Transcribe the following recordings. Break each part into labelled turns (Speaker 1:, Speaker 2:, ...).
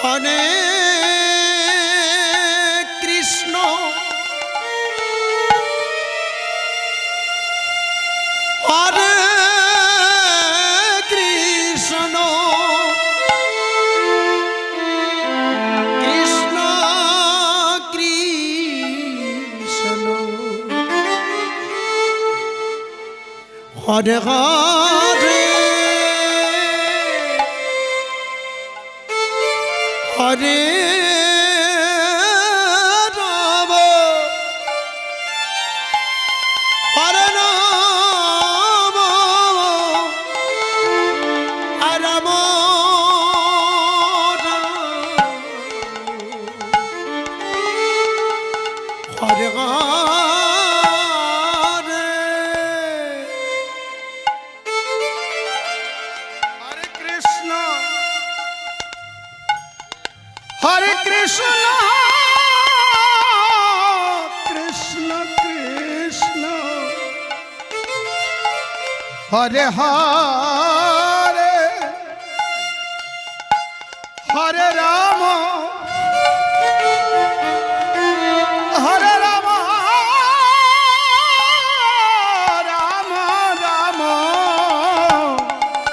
Speaker 1: হরে কৃষ্ণ হরে কৃষ্ণ কৃষ্ণ কৃষ্ণ হরে হরে হরে রাম হরে রাম রাম হরে হরে হরে কৃষ্ণ হরে কৃষ্ণ কৃষ্ণ কৃষ্ণ হরে হরে হরে রাম হরে রাম রাম রাম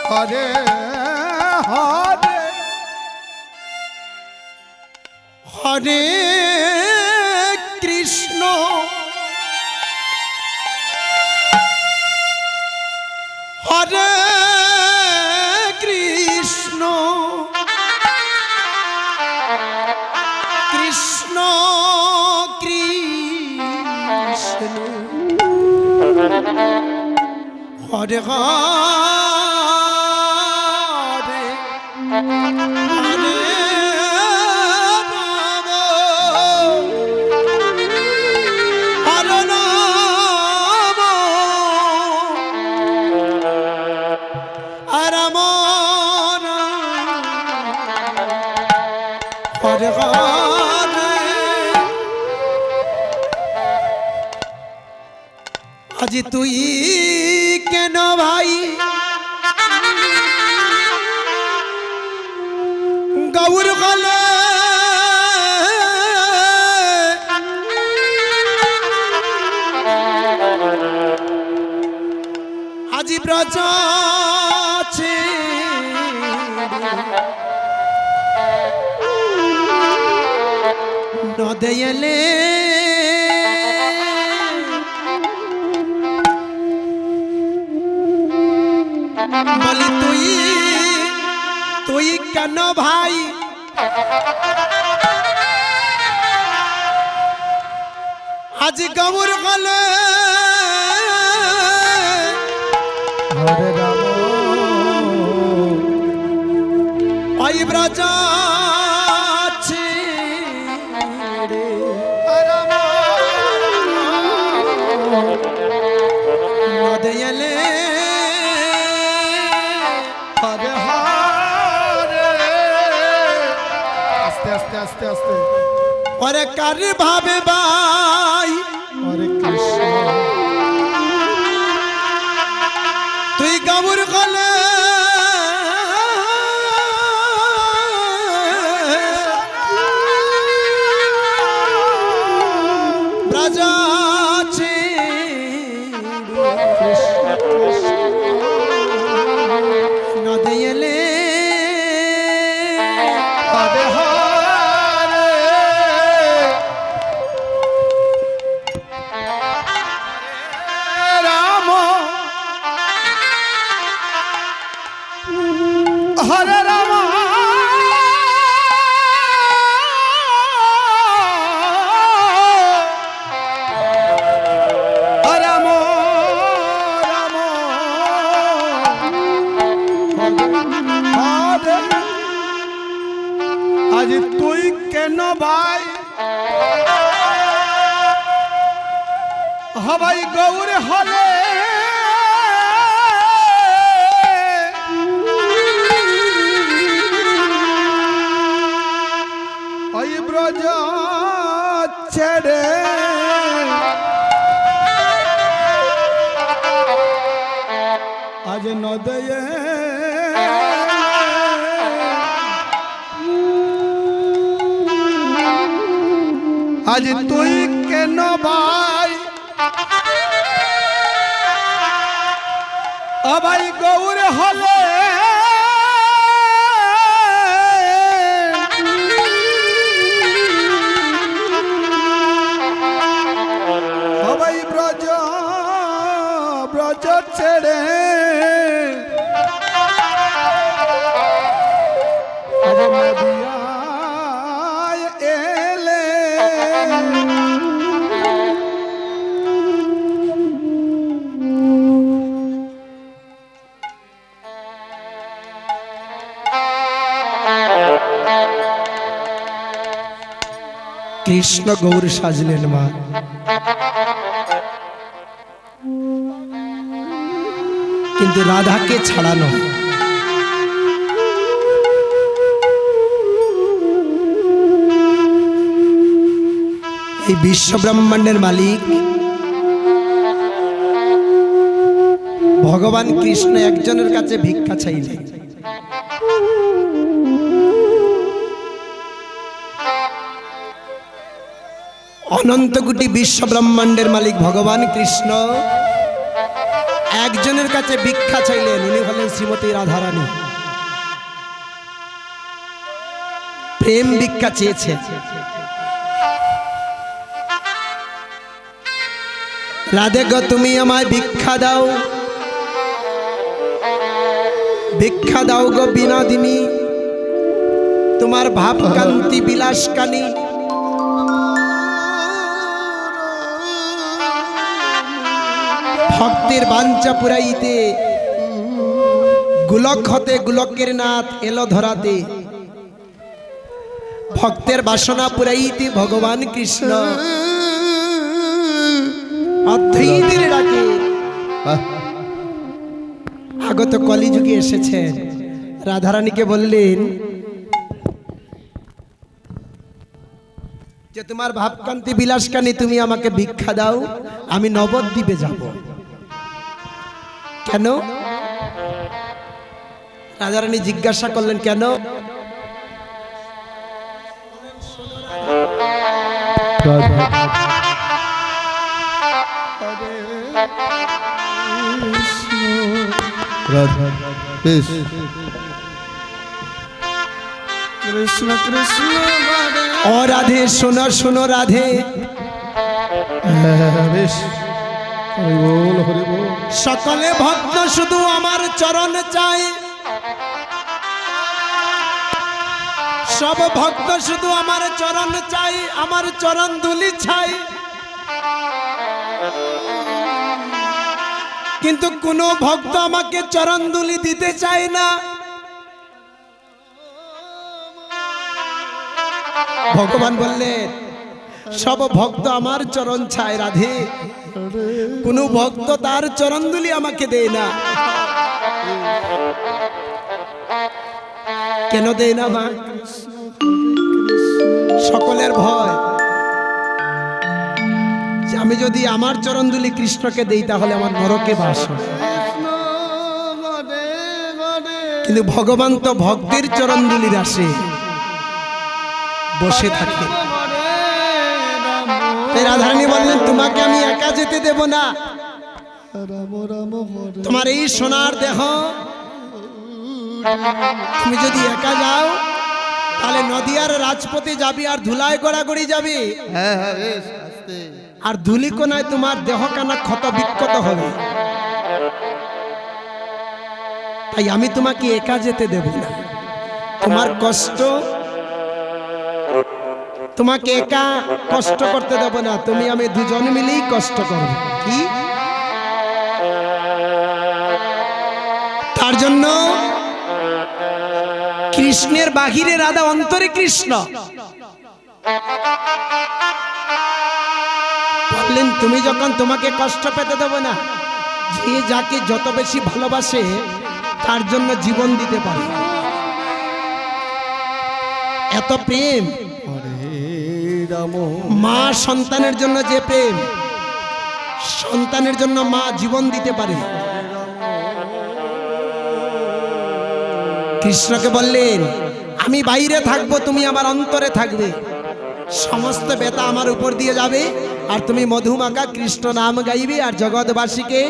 Speaker 1: হরে হরে হরে কৃষ্ণ হরে কৃষ্ণ কৃষ্ণ কৃষ্ণ হরে হরে হরে আজি তুই কেন ভাই গৌর গলে আজি ব্রজ নদয়লে বলি তুই কেন ভাই আজ গৌর গলে হরে রাম ওই ব্রজ নদয়লে হরে হরে আস্তে আস্তে আস্তে আস্তে ওরে কার ভাবে ভাই হরে কৃষ্ণ তুই গৌর গলে ব্রজ নদয়লে হরে হরে রাম হরে রাম আজ তুই কেন ভাই হবাই গৌর হলে ওই ব্রজ ছেড়ে আজ নদয়ে আজ তুই কেন ভাই ভাই গৌর হলে সবাই ব্রজ ব্রজ ছেড়ে এলে কৃষ্ণ গৌর সাজলেন মা কিন্তু রাধাকে ছাড়ানো এই বিশ্ব ব্রহ্মাণ্ডের মালিক ভগবান কৃষ্ণ একজনের কাছে ভিক্ষা চাইলেন অনন্ত কোটি বিশ্ব ব্রহ্মাণ্ডের মালিক ভগবান কৃষ্ণ একজনের কাছে ভিক্ষা চাইলেন উনি হলেন শ্রীমতী রাধারানী প্রেম ভিক্ষা চেয়েছেন রাধে গো তুমি আমায় ভিক্ষা দাও গো বিনোদিনী তোমার ভাব কান্তি বিলাস কানি ভক্তের বাঞ্ছা পুরাইতে গোলক হতে গোলকের নাথ এলো ধরাতে ভক্তের বাসনা পুরাইতে ভগবান কৃষ্ণ অদ্বৈতের ডাকে আগত কলিযুগে এসেছেন রাধারানীকে বললেন যে তোমার ভাবকান্তি বিলাসকানি তুমি আমাকে ভিক্ষা দাও আমি নবদ্বীপে যাব কেন রাধারানী জিজ্ঞাসা করলেন কেন
Speaker 2: রাধা কৃষ্ণ কৃষ্ণ
Speaker 1: ও রাধে শোনো শোনো রাধে
Speaker 2: হরি বল হরি বল
Speaker 1: সকলে ভক্ত শুধু আমার চরণ চাই সব ভক্ত শুধু আমার চরণ চাই আমার চরণ ধুলি ছাই কিন্তু কোন ভক্ত আমাকে চরণ ধুলি দিতে চায় না ভগবান বললেন সব ভক্ত আমার চরণ চায় রাধে কোন ভক্ত তার চরণ ধুলি আমাকে দেয় না কেন দেয় না মা সকলের ভয় যে আমি যদি আমার চরণ ধুলি কৃষ্ণকে দেই তাহলে আমার নরকে বাস হবে। কিন্তু ভগবান তো ভক্তের চরণ ধুলির আসে বসে থাকে তাই রাধারানী বললেন তোমাকে আমি একা যেতে দেব না তোমার এই সোনার দেহ তুমি যদি একা যাও তাহলে নদিয়ার রাজপথে যাবি আর ধুলায় গড়াগড়ি যাবি আর ধুলিকোনায় তোমার দেহ কানা ক্ষত বিক্ষত হবে তাই আমি তোমাকে একা যেতে দেব না তোমার কষ্ট তোমাকে একা কষ্ট করতে দেব না তুমি আমি দুজন মিলেই কষ্ট করব কি তার জন্য কৃষ্ণের বাহিরে রাধা অন্তরে কৃষ্ণ বললেন তুমি যখন তোমাকে কষ্ট পেতে দেব না যে যাকে যত বেশি ভালোবাসে তার জন্য জীবন দিতে পারে এত প্রেম মা সন্তানের জন্য যে প্রেম সন্তানের জন্য মা জীবন দিতে পারে কৃষ্ণকে বললেন আমি বাইরে থাকবো তুমি আমার অন্তরে থাকবে সমস্ত ব্যথা আমার উপর দিয়ে যাবে আর তুমি মধুমাখা কৃষ্ণ নাম গাইবে আর জগৎবাসীকে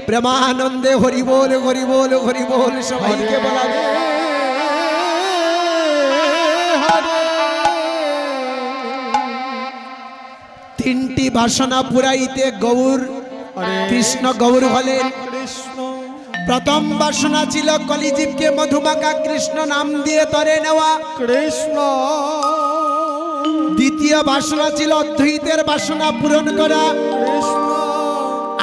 Speaker 1: প্রেমানন্দে হরি বল হরি বল হরি বল সবাইকে বলাবে। তিনটি বাসনা পুরাইতে গৌর কৃষ্ণ গৌর হলেন।
Speaker 2: কৃষ্ণ
Speaker 1: প্রথম বাসনা ছিল কলিজীবকে মধুমাখা কৃষ্ণ নাম দিয়ে তরে নেওয়া।
Speaker 2: কৃষ্ণ
Speaker 1: দ্বিতীয় বাসনা ছিল অদ্বৈতের বাসনা পূরণ করা।
Speaker 2: কৃষ্ণ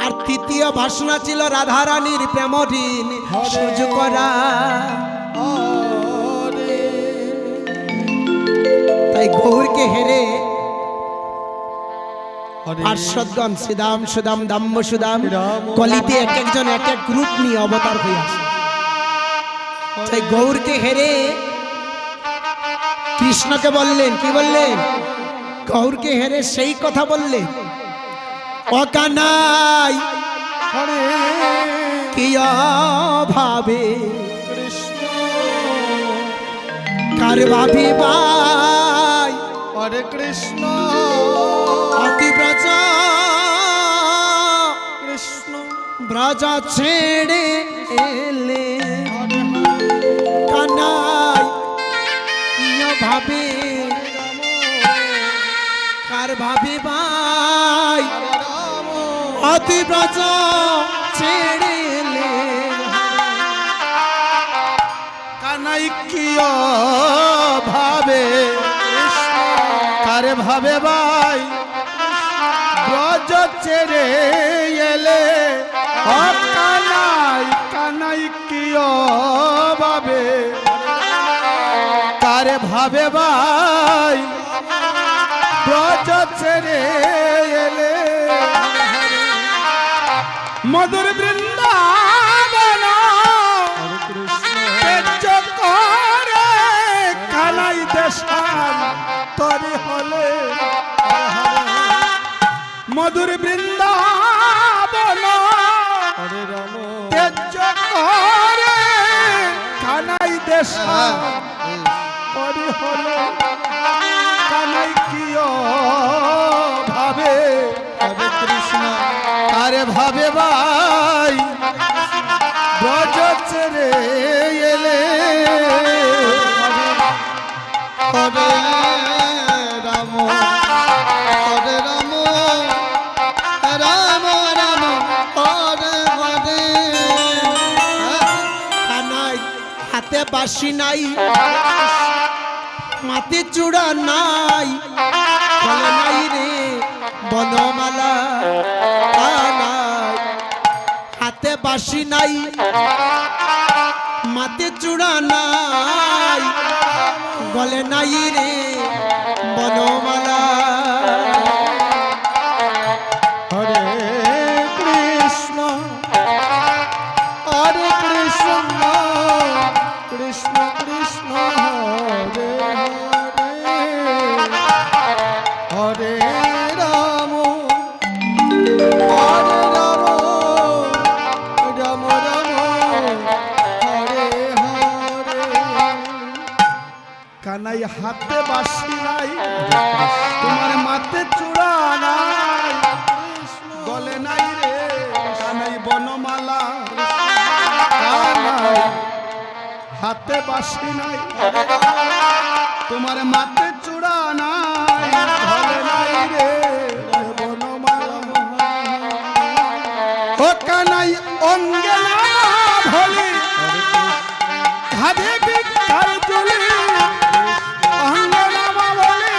Speaker 1: আর তৃতীয় বাসনা ছিল রাধারানীর প্রেম ঋণ শোধ করা।
Speaker 2: হরে
Speaker 1: তাই গৌরকে হেরে
Speaker 2: হরে
Speaker 1: পার্শ্বদগণ শ্রীদাম সুদাম দাম্য সুদাম কলিতে এক একজন এক এক রূপ নিয়ে অবতার হয়ে আসে। তাই গৌরকে হেরে কৃষ্ণকে বললেন, কি বললেন? গৌরকে হেরে সেই কথা বললেন, অকানাই
Speaker 2: হরে
Speaker 1: কি ভাবে
Speaker 2: কৃষ্ণ
Speaker 1: কার ভাবি ভাই
Speaker 2: হরে কৃষ্ণ
Speaker 1: অতি ব্রজ
Speaker 2: কৃষ্ণ
Speaker 1: ব্রজ ছেড়ে এলে
Speaker 2: হরে হরে
Speaker 1: কানাই কি ভাবে কার ভাবি ভাই
Speaker 2: রাম
Speaker 1: অতি ব্রজ ছেড়ে এলে
Speaker 2: কানাই কিয় ভাবে কারে ভাবে ভাই ব্রজ ছেড়ে এলে ও কানাই কানাই কিয় ভাবে কারে ভাবে ভাই ব্রজ ছেড়ে এলে মধুর বৃন্দাবন তেজ করে কানাই দেশান তরি হলে মধুর বৃন্দাবন তেজ করে কানাই দেশান তরি হলে কানাই কিয় ভাবে হরে কৃষ্ণ আরে ভাবে ভাই ব্রজ ছেড়ে এলে হরে রাম হরে রাম রাম রাম হরে হরে
Speaker 1: কানাই হাতে বাঁশি নাই মাটি চূড়া নাই ফলে নাই রে বনমালা কানাই হাতে বাঁশি নাই মাটি চূড়া নাই গলে নাই রে বনমালা।
Speaker 2: হরে কৃষ্ণ হরে কৃষ্ণ কৃষ্ণ কৃষ্ণ হরে হরে হরে রাম হরে রাম রাম রাম হরে হরে কানাই হাতে বাঁশি নাই তোমার মাতে চূড়া নাই গলে নাই রে কানাই বনমালা কানাই হাতে বাঁশি নাই তোমার মাতে চূড়া নাই গলে নাই রে বনমালা ও কানাই অঙ্গে না ভলি ঘাদে বিকার তুলি অঙ্গে নাম বলে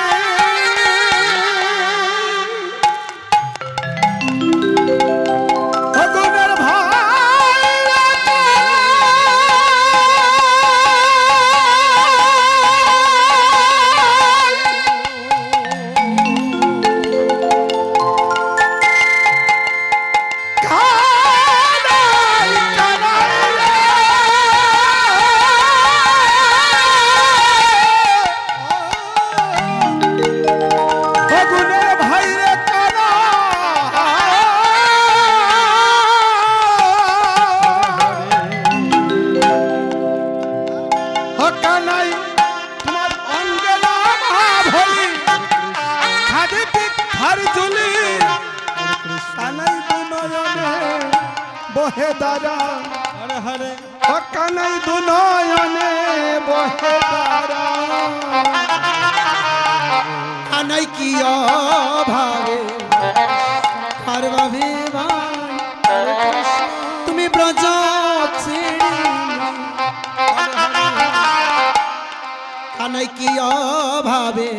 Speaker 2: অগুণের ভাই খার জুলি কানাই দু নয়নে বহে দারা
Speaker 3: হরে হরে
Speaker 2: ও কানাই দু নয়নে বহে দারা
Speaker 1: কানাই কি অভাবে আর ভাবে ভাই তুমি ব্রজ ছেড়ে কানাই কি অভাবে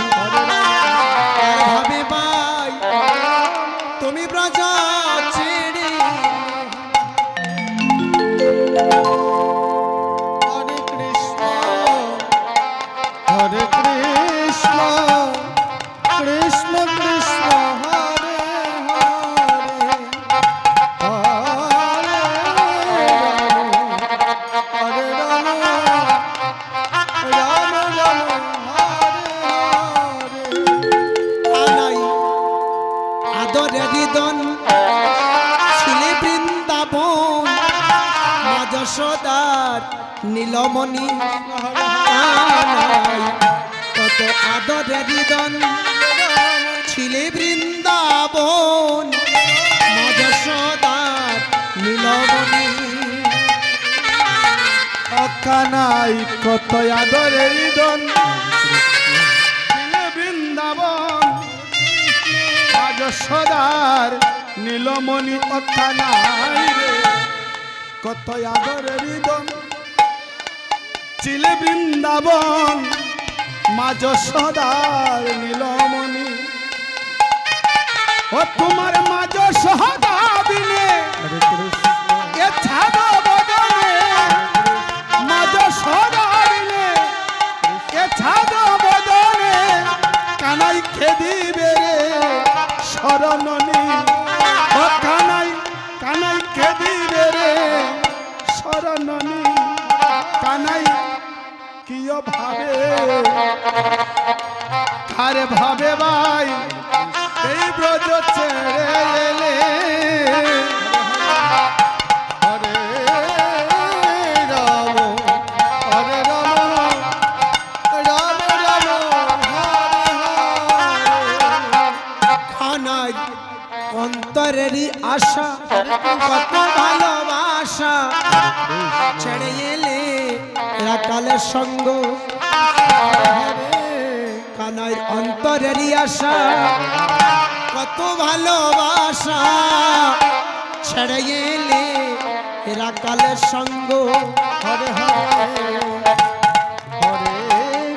Speaker 1: ভাবে ভাই তুমি ব্রজ ছেড়ে হরে কৃষ্ণ
Speaker 2: হরে কৃষ্ণ কৃষ্ণ কৃষ্ণ হরে হরে হরে রাম রাম রাম হরে হরে
Speaker 1: কানাই আদরে হৃদন ছিলে বৃন্দাবন মা যশোদার নীলমণি কানাই কত আদরে হৃদন ছিলে বৃন্দাবন মা যশোদার নীলমণি
Speaker 2: অকানাই কত আদরের দন বৃন্দাবন আজ সদার নীলমণি অকানাই রে কত আদরের দন চিলে বৃন্দাবন মাঝ সদার নীলমণি ও তোমার মাঝ সদা বিনে এ ছাদ বদনে মাঝ সদা বিনে এ ছাদ বদনে কানাই খেদিবে রে শরণনি ও কানাই কানাই খেদিবে রে শরণনি কানাই কিয় ভাবে আরে ভাবে ভাই এই ব্রজ ছেড়ে এলে হরে রাম হরে রাম রাম রাম হরে হরে
Speaker 1: কানাই অন্তরেরই আশা কত ভালোবাসা ছেড়ে এলে রাকালের সঙ্গ কানাই অন্তরেরই আশা কত ভালোবাসা ছেড়ে এলে রাকালের সঙ্গ
Speaker 2: হরে হরে হরে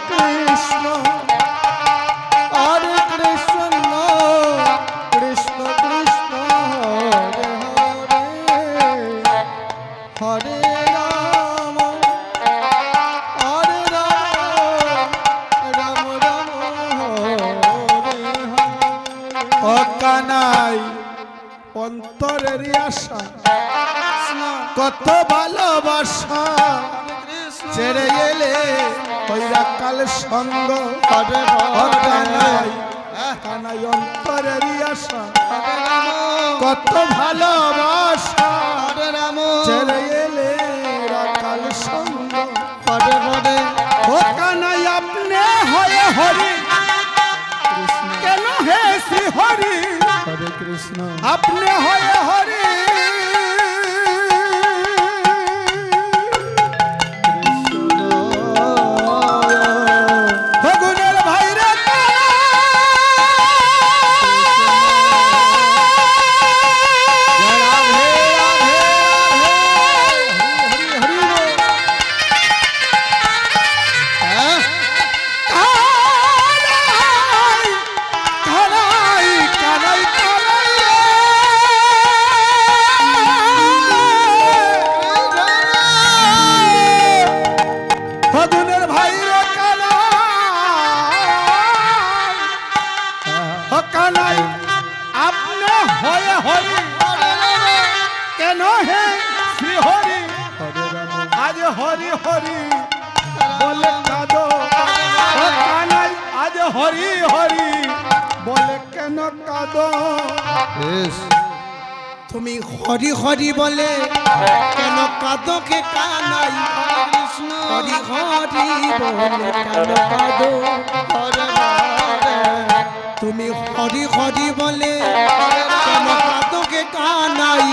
Speaker 2: কৃষ্ণ হরে কৃষ্ণ কৃষ্ণ কৃষ্ণ হরে হরে হরে রাম হরে রাম রাম রাম হরে হরে অকানাই অন্তরের আশা কত ভালোবাসা ছেড়ে এলে কইরা কাল সঙ্গ
Speaker 1: হরে
Speaker 2: কানাই কানাই অন্তরের আশা কত ভালোবাসা
Speaker 1: হরে রাম
Speaker 2: ছেড়ে এলে কাল সঙ্গ
Speaker 1: হরে হরে
Speaker 2: ও কানাই আপনি হয়ে হরি কেন হে শ্রী হরি
Speaker 3: হরে কৃষ্ণ
Speaker 2: আপনি হয়ে হরি ফগুনের ভাইরে ফগুনের ভাইরে কানাই আপনি হয়ে হরি কেন হে শ্রী হরি আজ হরি হরি বলে কাঁদো ও কানাই আজ হরি হরি বলে কেন কাঁদো
Speaker 1: তুমি হরি হরি বলে কেন কাঁদো কে কানাই কৃষ্ণ হরি হরি বলে কেন কাঁদো হরে হরে তুমি হরি হরি বলে কেন তোকে কানাই